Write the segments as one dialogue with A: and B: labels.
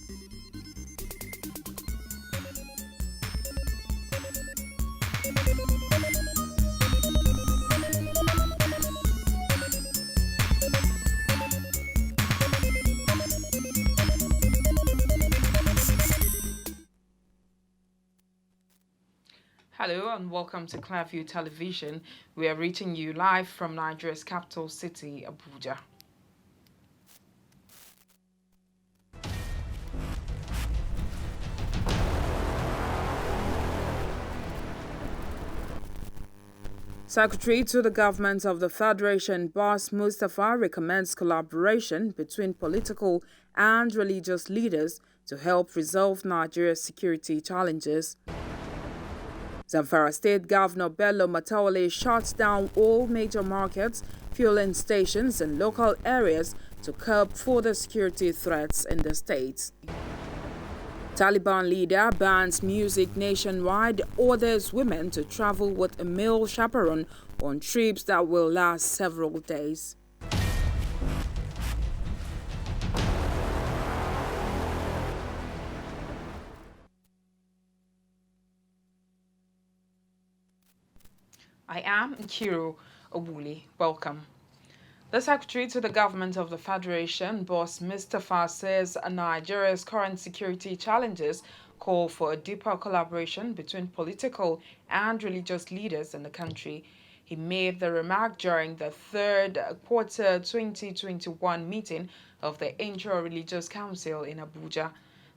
A: Hello and welcome to Clearview Television. We are reaching you live from Nigeria's capital city, Abuja. Secretary to the Government of the Federation, Boss Mustafa, recommends collaboration between political and religious leaders to help resolve Nigeria's security challenges. Zamfara State Governor Bello Matawalle shuts down all major markets, fueling stations in local areas to curb further security threats in the state. Taliban leader bans music nationwide, orders women to travel with a male chaperone on trips that will last several days. I am Nkiro Obuli. Welcome. The Secretary to the Government of the Federation, Boss Mustafa, says Nigeria's current security challenges call for a deeper collaboration between political and religious leaders in the country. He made the remark during the third quarter 2021 meeting of the Inter-Religious Council in Abuja.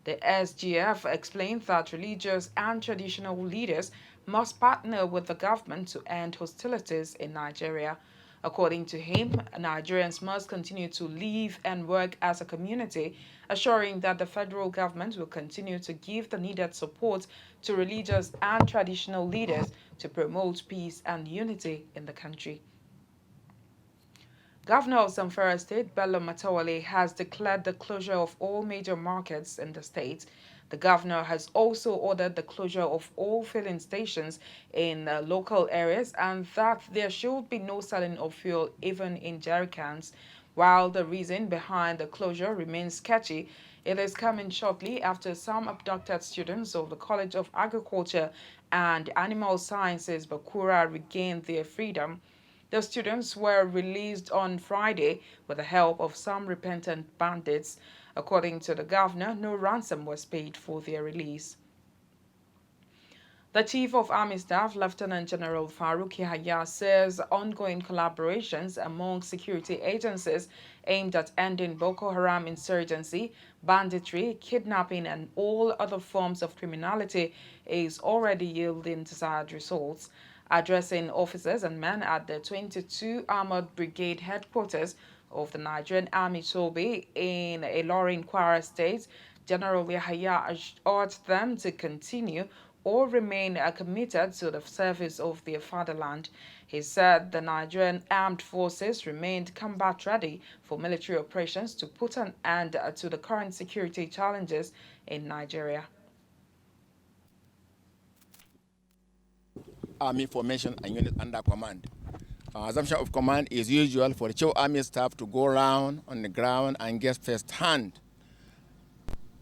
A: The SGF explained that religious and traditional leaders must partner with the government to end hostilities in Nigeria. According to him, Nigerians must continue to live and work as a community, assuring that the federal government will continue to give the needed support to religious and traditional leaders to promote peace and unity in the country. Governor of Zamfara State, Bello Matawalle, has declared the closure of all major markets in the state. The governor has also ordered the closure of all filling stations in local areas and that there should be no selling of fuel even in jerry cans. While the reason behind the closure remains sketchy, it is coming shortly after some abducted students of the College of Agriculture and Animal Sciences, Bakura, regained their freedom. The students were released on Friday with the help of some repentant bandits. According to the governor, no ransom was paid for their release. The Chief of Army Staff, Lieutenant General Farouk Yahya, says ongoing collaborations among security agencies aimed at ending Boko Haram insurgency, banditry, kidnapping, and all other forms of criminality is already yielding desired results. Addressing officers and men at the 22 Armored Brigade headquarters of the Nigerian Army Toby in Ilorin, Kwara State, General Yahya urged them to continue or remain committed to the service of their fatherland. He said the Nigerian armed forces remained combat ready for military operations to put an end to the current security challenges in Nigeria.
B: Army formation and unit under command. Assumption of command is usual for the Chief Army Staff to go around on the ground and get first-hand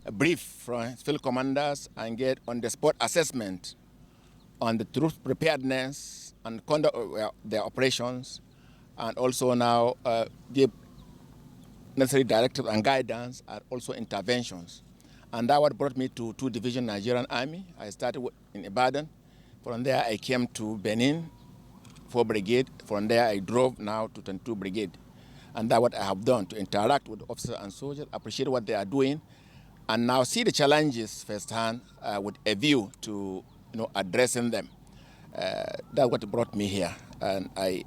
B: a brief from field commanders and get on-the-spot assessment on the troop preparedness and conduct of their operations, and also now give necessary directives and guidance and also interventions. And that what brought me to 2 Division Nigerian Army. I started in Ibadan. From there, I came to Benin, 4 Brigade. From there, I drove now to 22 Brigade. And that's what I have done, to interact with officers and soldiers, appreciate what they are doing, and now see the challenges firsthand with a view to addressing them. That's what brought me here. And I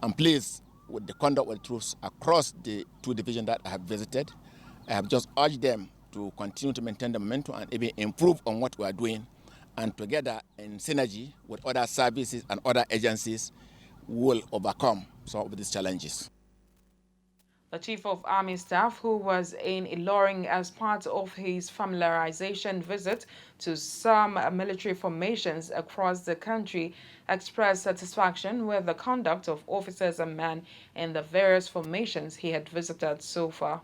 B: am pleased with the conduct of the troops across the 2 divisions that I have visited. I have just urged them to continue to maintain the momentum and even improve on what we are doing. And together, in synergy with other services and other agencies, will overcome some of these challenges.
A: The Chief of Army Staff, who was in Ilorin as part of his familiarization visit to some military formations across the country, expressed satisfaction with the conduct of officers and men in the various formations he had visited so far.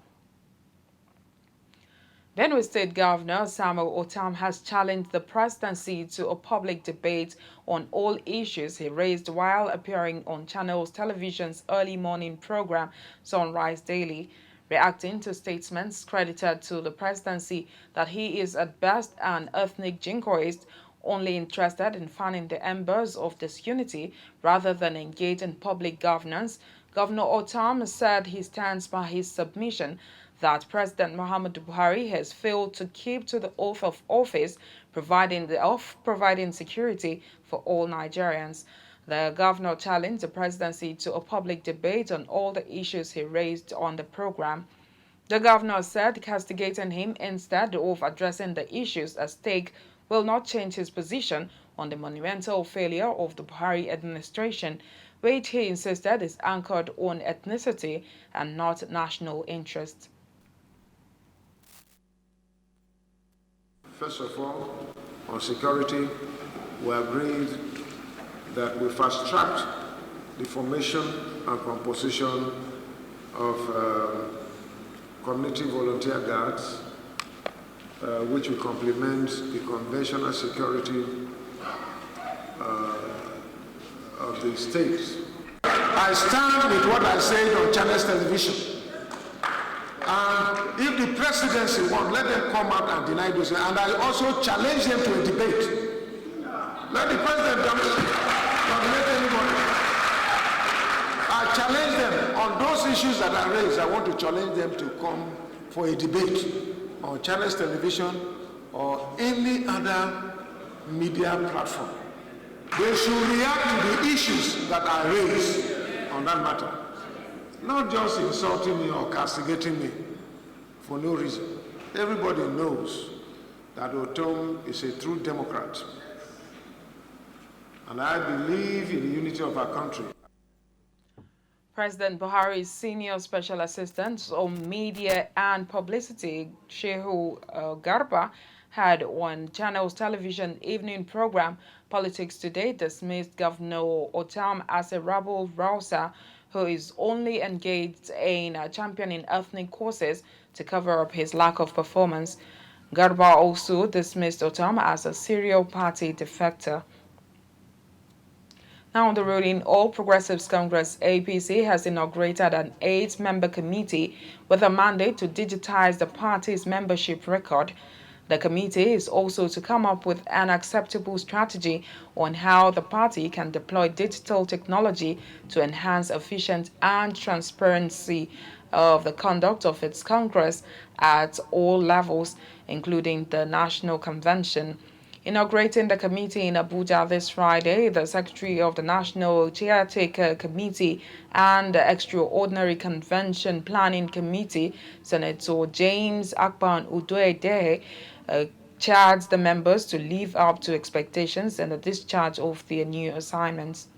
A: Benue State Governor Samuel Otam has challenged the presidency to a public debate on all issues he raised while appearing on Channels Television's early morning program, Sunrise Daily. Reacting to statements credited to the presidency that he is at best an ethnic jingoist, only interested in fanning the embers of disunity rather than engage in public governance, Governor Otam said he stands by his submission that President Muhammadu Buhari has failed to keep to the oath of office, providing security for all Nigerians. The governor challenged the presidency to a public debate on all the issues he raised on the program. The governor said castigating him instead of addressing the issues at stake will not change his position on the monumental failure of the Buhari administration, which he insisted is anchored on ethnicity and not national interest.
C: First of all, on security, we agreed that we fast-tracked the formation and composition of community volunteer guards, which will complement the conventional security of the state. I stand with what I said on Channels Television. And if the presidency wants, let them come out and deny those. And I also challenge them to a debate. Let the president dominate anybody. I challenge them on those issues that I raised. I want to challenge them to come for a debate on Channels Television or any other media platform. They should react to the issues that I raised on that matter. Not just insulting me or castigating me for no reason. Everybody knows that Otom is a true Democrat. And I believe in the unity of our country.
A: President Buhari's senior special assistant on media and publicity, Shehu Garba, had on Channels Television evening program Politics Today dismissed Governor Otam as a rabble-rouser who is only engaged in championing ethnic causes to cover up his lack of performance. Garba also dismissed Otam as a serial party defector. Now, the ruling All Progressives Congress APC has inaugurated an 8-member committee with a mandate to digitize the party's membership record. The committee is also to come up with an acceptable strategy on how the party can deploy digital technology to enhance efficiency and transparency of the conduct of its Congress at all levels, including the National Convention. Inaugurating the committee in Abuja this Friday, the Secretary of the National Caretaker Committee and the Extraordinary Convention Planning Committee, Senator James Akpan Udoedehe, charged the members to live up to expectations and the discharge of their new assignments.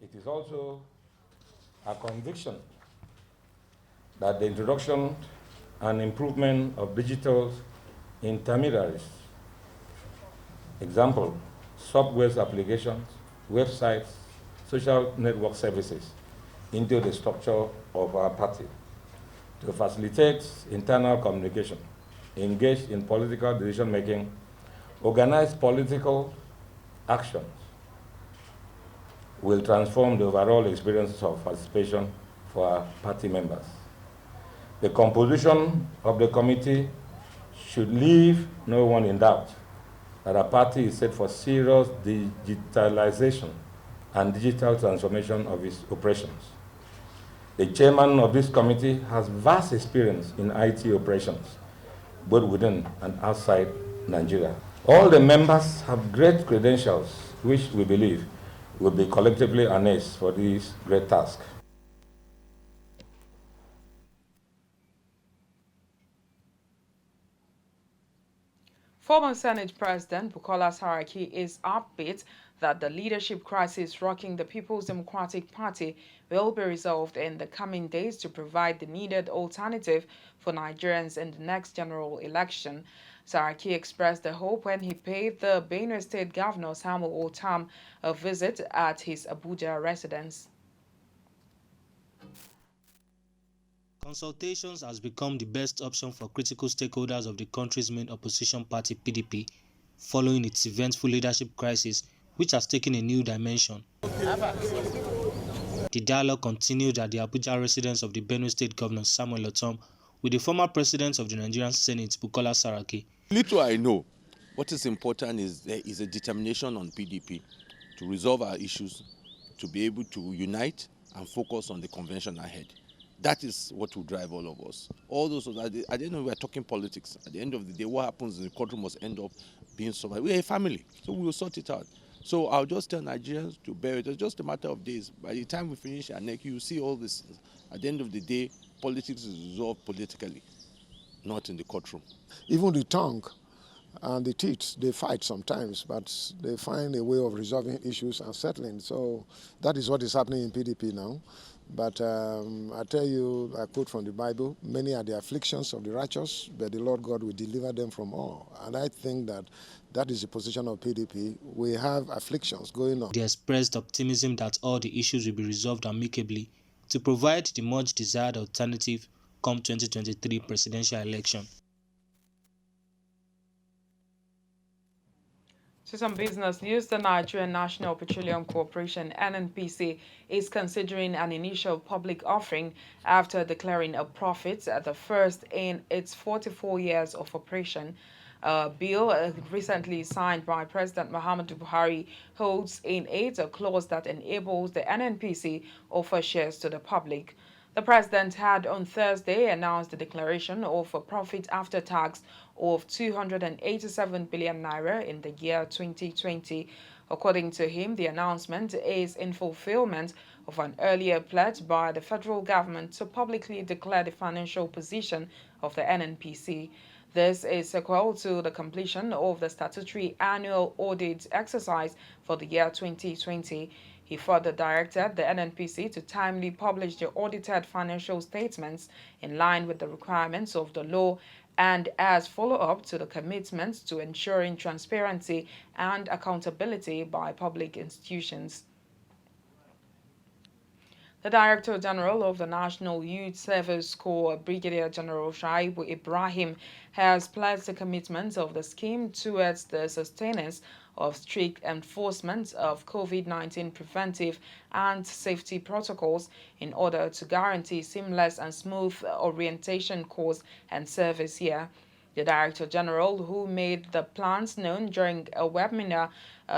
D: It is also a conviction that the introduction and improvement of digital intermediaries, example, software applications, websites, social network services, into the structure of our party to facilitate internal communication, engage in political decision-making, organize political actions, will transform the overall experience of participation for our party members. The composition of the committee should leave no one in doubt that our party is set for serious digitalization and digital transformation of its operations. The chairman of this committee has vast experience in IT operations, both within and outside Nigeria. All the members have great credentials, which we believe will be collectively harnessed for this great task.
A: Former Senate President Bukola Saraki is upbeat that the leadership crisis rocking the People's Democratic Party will be resolved in the coming days to provide the needed alternative for Nigerians in the next general election. Saraki expressed the hope when he paid the Benue State Governor Samuel Otam a visit at his Abuja residence.
E: Consultations has become the best option for critical stakeholders of the country's main opposition party PDP following its eventful leadership crisis, which has taken a new dimension. The dialogue continued at the Abuja residence of the Benue State Governor Samuel Otom with the former president of the Nigerian Senate, Bukola Saraki.
F: Little I know, what is important is there is a determination on PDP to resolve our issues, to be able to unite and focus on the convention ahead. That is what will drive all of us. All those, at the end of it, we are talking politics. At the end of the day, what happens in the country must end up being survived. We are a family, so we will sort it out. So I'll just tell Nigerians to bear it. It's just a matter of days. By the time we finish our neck, you will see all this. At the end of the day, politics is resolved politically, not in the courtroom.
C: Even the tongue and the teeth, they fight sometimes, but they find a way of resolving issues and settling. So that is what is happening in PDP now. But I tell you, I quote from the Bible, many are the afflictions of the righteous, but the Lord God will deliver them from all. And I think that that is the position of PDP. We have afflictions going on.
E: They expressed optimism that all the issues will be resolved amicably to provide the much desired alternative come 2023 presidential election.
A: To some business news, the Nigerian National Petroleum Corporation (NNPC) is considering an initial public offering after declaring a profit at the first in its 44 years of operation. A bill recently signed by President Muhammadu Buhari holds in it a clause that enables the NNPC offer shares to the public. The president had on Thursday announced the declaration of a profit after tax of 287 billion naira in the year 2020. According to him, the announcement is in fulfillment of an earlier pledge by the federal government to publicly declare the financial position of the NNPC. This is equal to the completion of the statutory annual audit exercise for the year 2020. He further directed the NNPC to timely publish the audited financial statements in line with the requirements of the law and as follow-up to the commitments to ensuring transparency and accountability by public institutions. The Director General of the National Youth Service Corps, Brigadier General Shaibu Ibrahim, has pledged the commitment of the scheme towards the sustenance of strict enforcement of COVID-19 preventive and safety protocols in order to guarantee seamless and smooth orientation course and service here. The Director General, who made the plans known during a webinar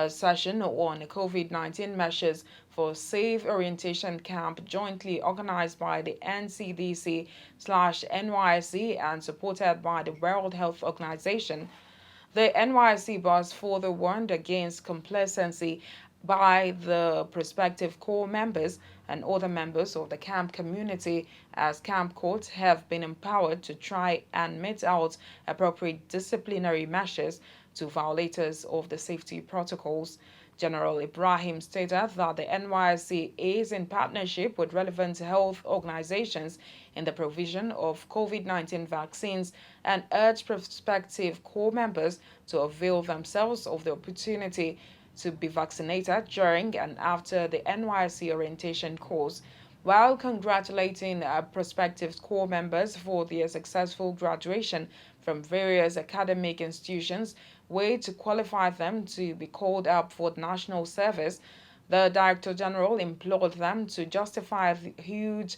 A: session on COVID-19 measures for safe orientation camp jointly organized by the NCDC/NYSC and supported by the World Health Organization. The NYSC boss further warned against complacency by the prospective corps members and other members of the camp community, as camp courts have been empowered to try and mete out appropriate disciplinary measures to violators of the safety protocols. General Ibrahim stated that the NYSC is in partnership with relevant health organizations in the provision of COVID-19 vaccines and urged prospective corps members to avail themselves of the opportunity to be vaccinated during and after the NYSC orientation course. While congratulating prospective corps members for their successful graduation from various academic institutions, way to qualify them to be called up for national service, the Director General implored them to justify the huge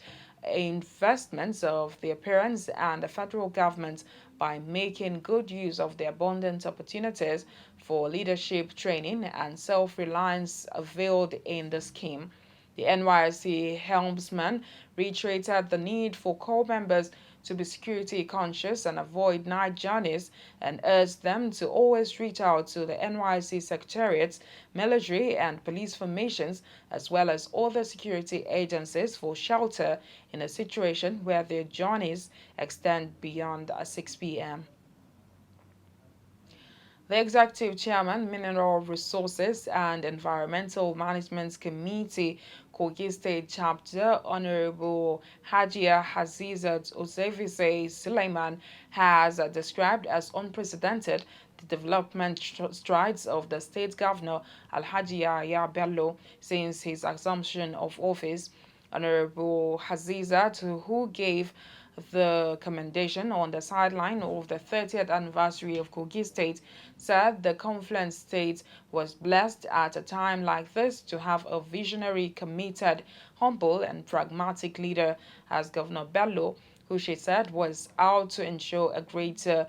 A: investments of their parents and the federal government by making good use of the abundant opportunities for leadership training and self-reliance availed in the scheme. The NYSC helmsman reiterated the need for corps members to be security conscious and avoid night journeys and urged them to always reach out to the NYSC secretariats, military and police formations, as well as other security agencies for shelter in a situation where their journeys extend beyond 6 p.m. The Executive Chairman, Mineral Resources and Environmental Management Committee, Kogi State Chapter, Honorable Hajia Hazizat Ozevise Suleiman, has described as unprecedented the development strides of the state governor, Alhaji Yahya Bello, since his assumption of office. Honorable Hazizat, who gave the commendation on the sideline of the 30th anniversary of Kogi State, said the confluent state was blessed at a time like this to have a visionary, committed, humble, and pragmatic leader as Governor Bello, who she said was out to ensure a greater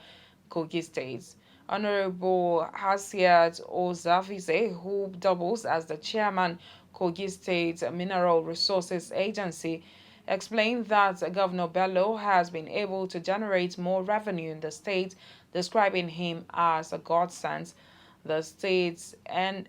A: Kogi State. Honorable Hasiat Ozavize, who doubles as the chairman Kogi State Mineral Resources Agency, explained that Governor Bello has been able to generate more revenue in the state, describing him as a godsend. The state's and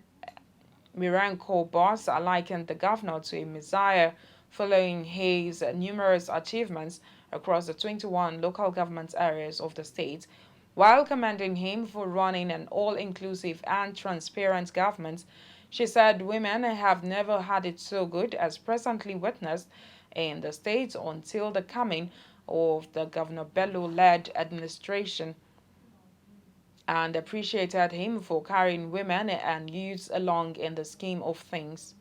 A: Miranko boss likened the governor to a messiah following his numerous achievements across the 21 local government areas of the state. While commending him for running an all-inclusive and transparent government, she said women have never had it so good as presently witnessed in the state until the coming of the Governor Bello-led administration, and appreciated him for carrying women and youths along in the scheme of things.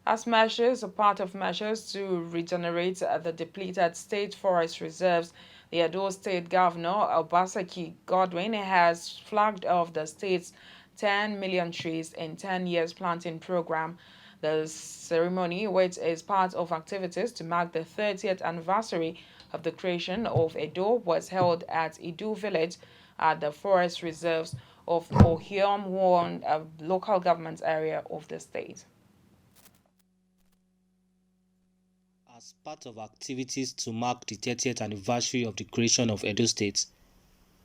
A: As measures, a part of measures to regenerate the depleted state forest reserves, the Edo State Governor Obaseki Godwin has flagged off the state's 10 million trees in 10 years planting program. The ceremony, which is part of activities to mark the 30th anniversary of the creation of Edo, was held at Edo Village at the forest reserves of Ohiom Won, a local government area of the state.
E: As part of activities to mark the 30th anniversary of the creation of Edo State,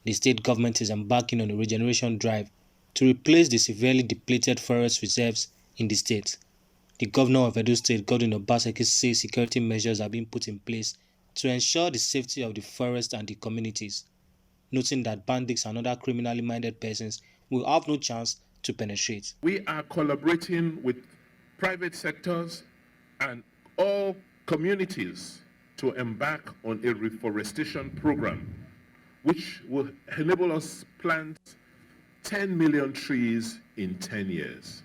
E: the state government is embarking on a regeneration drive to replace the severely depleted forest reserves in the state. The governor of Edo State, Godwin Obaseki, says security measures are being put in place to ensure the safety of the forest and the communities, noting that bandits and other criminally minded persons will have no chance to penetrate.
G: We are collaborating with private sectors and all communities to embark on a reforestation program which will enable us plant 10 million trees in 10 years.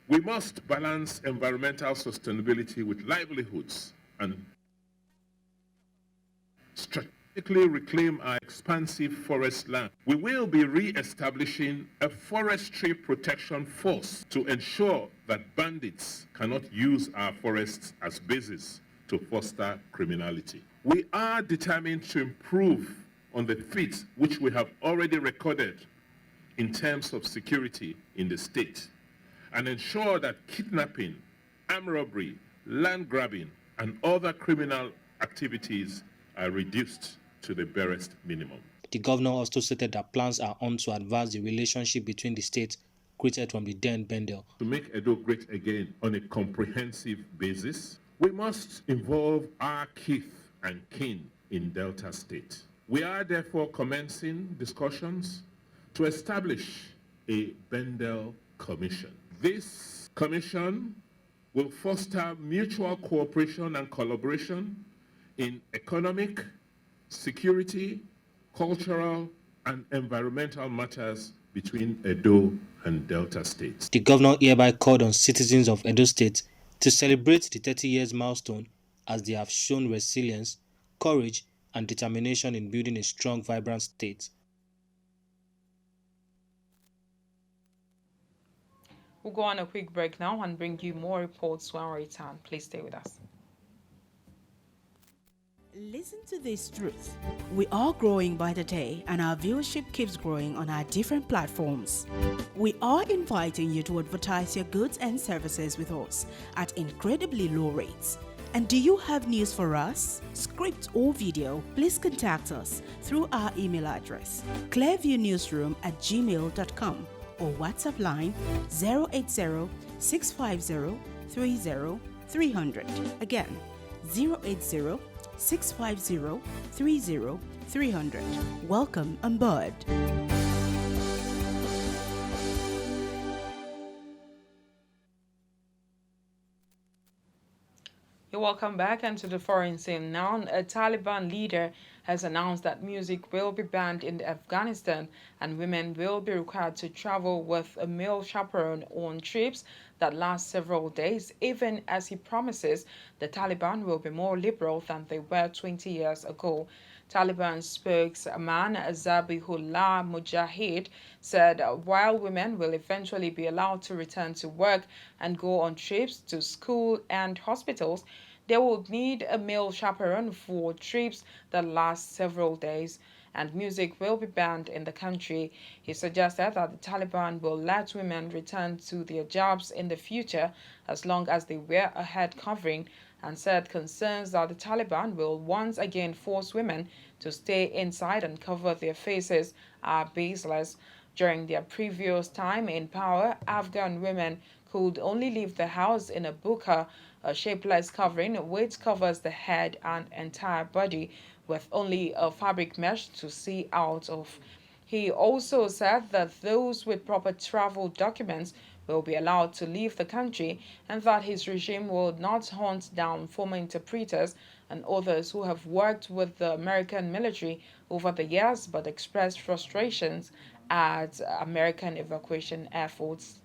G: We must balance environmental sustainability with livelihoods and strategically reclaim our expansive forest land. We will be re-establishing a forestry protection force to ensure that bandits cannot use our forests as bases to foster criminality. We are determined to improve on the feats which we have already recorded in terms of security in the state and ensure that kidnapping, armed robbery, land grabbing, and other criminal activities are reduced to the barest minimum.
E: The governor also stated that plans are on to advance the relationship between the states created from the Den Bendel.
G: To make Edo great again on a comprehensive basis, we must involve our kith and kin in Delta State. We are therefore commencing discussions to establish a Bendel Commission. This commission will foster mutual cooperation and collaboration in economic, security, cultural, and environmental matters between Edo and Delta states.
E: The governor hereby called on citizens of Edo State to celebrate the 30 years milestone as they have shown resilience, courage, and determination in building a strong, vibrant state.
A: We'll go on a quick break now and bring you more reports when we return. Please stay with us.
H: Listen to this truth. We are growing by the day and our viewership keeps growing on our different platforms. We are inviting you to advertise your goods and services with us at incredibly low rates. And do you have news for us? Script or video? Please contact us through our email address clearviewnewsroom@gmail.com or WhatsApp line 080-650-30-300. Again, 080-650-30-300. Welcome on board.
A: You're welcome back and to the foreign scene. Now, a Taliban leader has announced that music will be banned in Afghanistan and women will be required to travel with a male chaperone on trips that last several days, even as he promises the Taliban will be more liberal than they were 20 years ago. Taliban spokesman Zabihullah Mujahid said while women will eventually be allowed to return to work and go on trips to school and hospitals, they will need a male chaperone for trips that last several days, and music will be banned in the country. He suggested that the Taliban will let women return to their jobs in the future as long as they wear a head covering, and said concerns that the Taliban will once again force women to stay inside and cover their faces are baseless. During their previous time in power, Afghan women could only leave the house in a burqa, a shapeless covering which covers the head and entire body with only a fabric mesh to see out of. He also said that those with proper travel documents will be allowed to leave the country and that his regime will not hunt down former interpreters and others who have worked with the American military over the years but expressed frustrations at American evacuation efforts.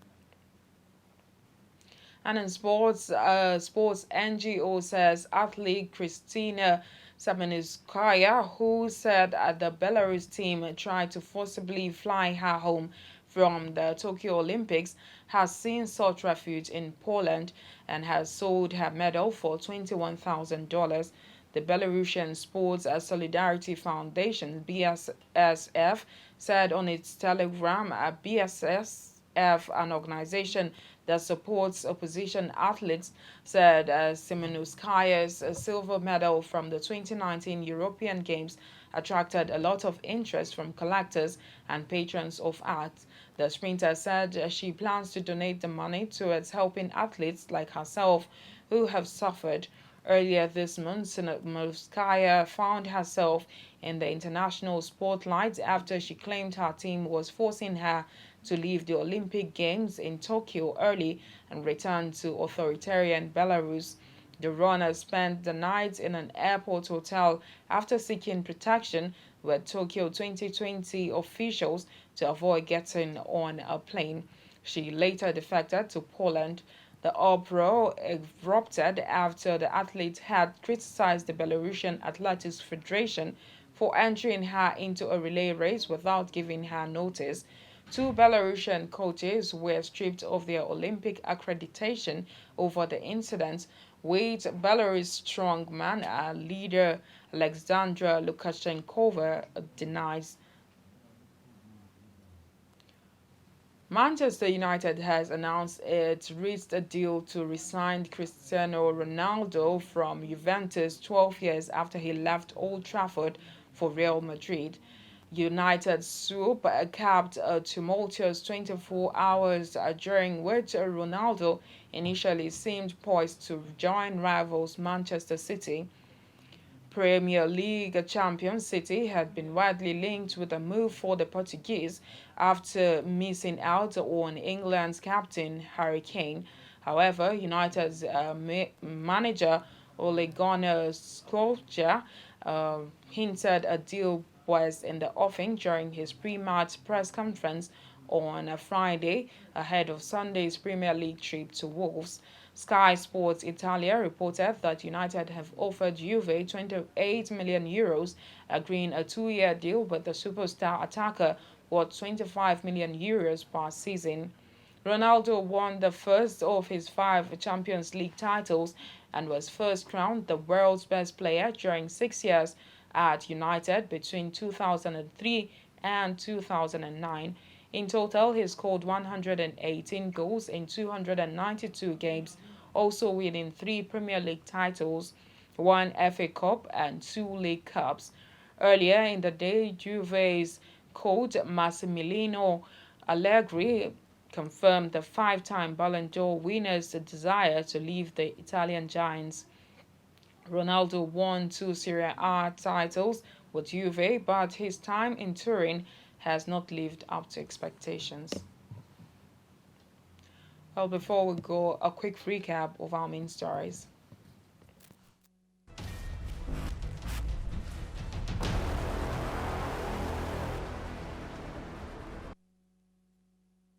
A: And in sports, sports NGO says athlete Kristina Samanskaya, who said the Belarus team tried to forcibly fly her home from the Tokyo Olympics, has since sought refuge in Poland and has sold her medal for $21,000. The Belarusian Sports Solidarity Foundation, BSSF, said on its Telegram, BSSF, an organization that supports opposition athletes, said Simonouskaya's silver medal from the 2019 European Games attracted a lot of interest from collectors and patrons of art. The sprinter said she plans to donate the money towards helping athletes like herself who have suffered. Earlier this month, Simonouskaya found herself in the international spotlight after she claimed her team was forcing her to leave the Olympic Games in Tokyo early and return to authoritarian Belarus. The runner spent the night in an airport hotel after seeking protection with Tokyo 2020 officials to avoid getting on a plane. She later defected to Poland. The uproar erupted after the athlete had criticized the Belarusian Athletics Federation for entering her into a relay race without giving her notice. Two Belarusian coaches were stripped of their Olympic accreditation over the incident, with Belarus strongman leader Alexandra Lukashenkova denies. Manchester United has announced it reached a deal to re-sign Cristiano Ronaldo from Juventus 12 years after he left Old Trafford for Real Madrid. United swoop capped a tumultuous 24 hours during which Ronaldo initially seemed poised to join rivals Manchester City. Premier League champion City had been widely linked with a move for the Portuguese after missing out on England's captain Harry Kane. However, United's manager Ole Gunnar Solskjaer hinted a deal was in the offing during his pre-match press conference on a Friday ahead of Sunday's Premier League trip to Wolves. Sky Sports Italia reported that United have offered Juve 28 million euros, agreeing a two-year deal with the superstar attacker worth 25 million euros per season. Ronaldo won the first of his 5 Champions League titles and was first crowned the world's best player during 6 years at United between 2003 and 2009. In total, he scored 118 goals in 292 games, also winning 3 Premier League titles, 1 FA Cup and 2 League Cups. Earlier in the day, Juve's coach Massimiliano Allegri confirmed the 5-time Ballon d'Or winner's desire to leave the Italian giants. Ronaldo won 2 Serie A titles with Juve, but his time in Turin has not lived up to expectations. Well, before we go, a quick recap of our main stories.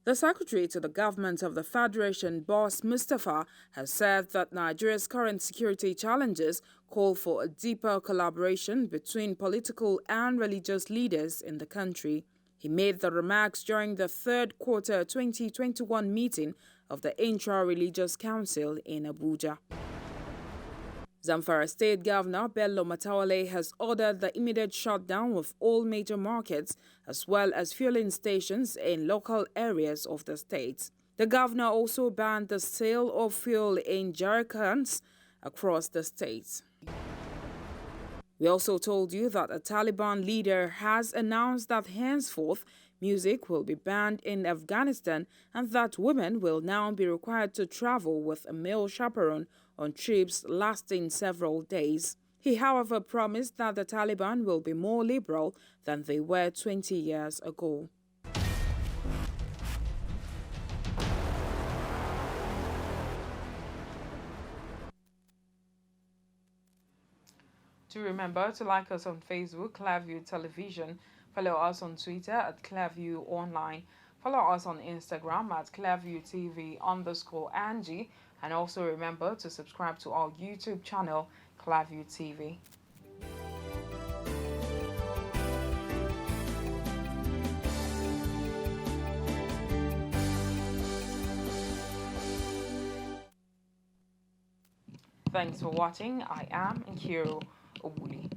A: The secretary to the government of the Federation, Boss Mustafa, has said that Nigeria's current security challenges call for a deeper collaboration between political and religious leaders in the country. He made the remarks during the third quarter 2021 meeting of the Intra-Religious Council in Abuja. Zamfara State Governor Bello Matawalle has ordered the immediate shutdown of all major markets as well as fueling stations in local areas of the state. The governor also banned the sale of fuel in jerrycans across the state. We also told you that a Taliban leader has announced that henceforth music will be banned in Afghanistan and that women will now be required to travel with a male chaperone on trips lasting several days. He, however, promised that the Taliban will be more liberal than they were 20 years ago. Do remember to like us on Facebook, Clearview Television. Follow us on Twitter at Clearview Online. Follow us on Instagram at Clearview TV_Angie. And also remember to subscribe to our YouTube channel, Clearview TV. Thanks for watching. I am Nkiro Obuli.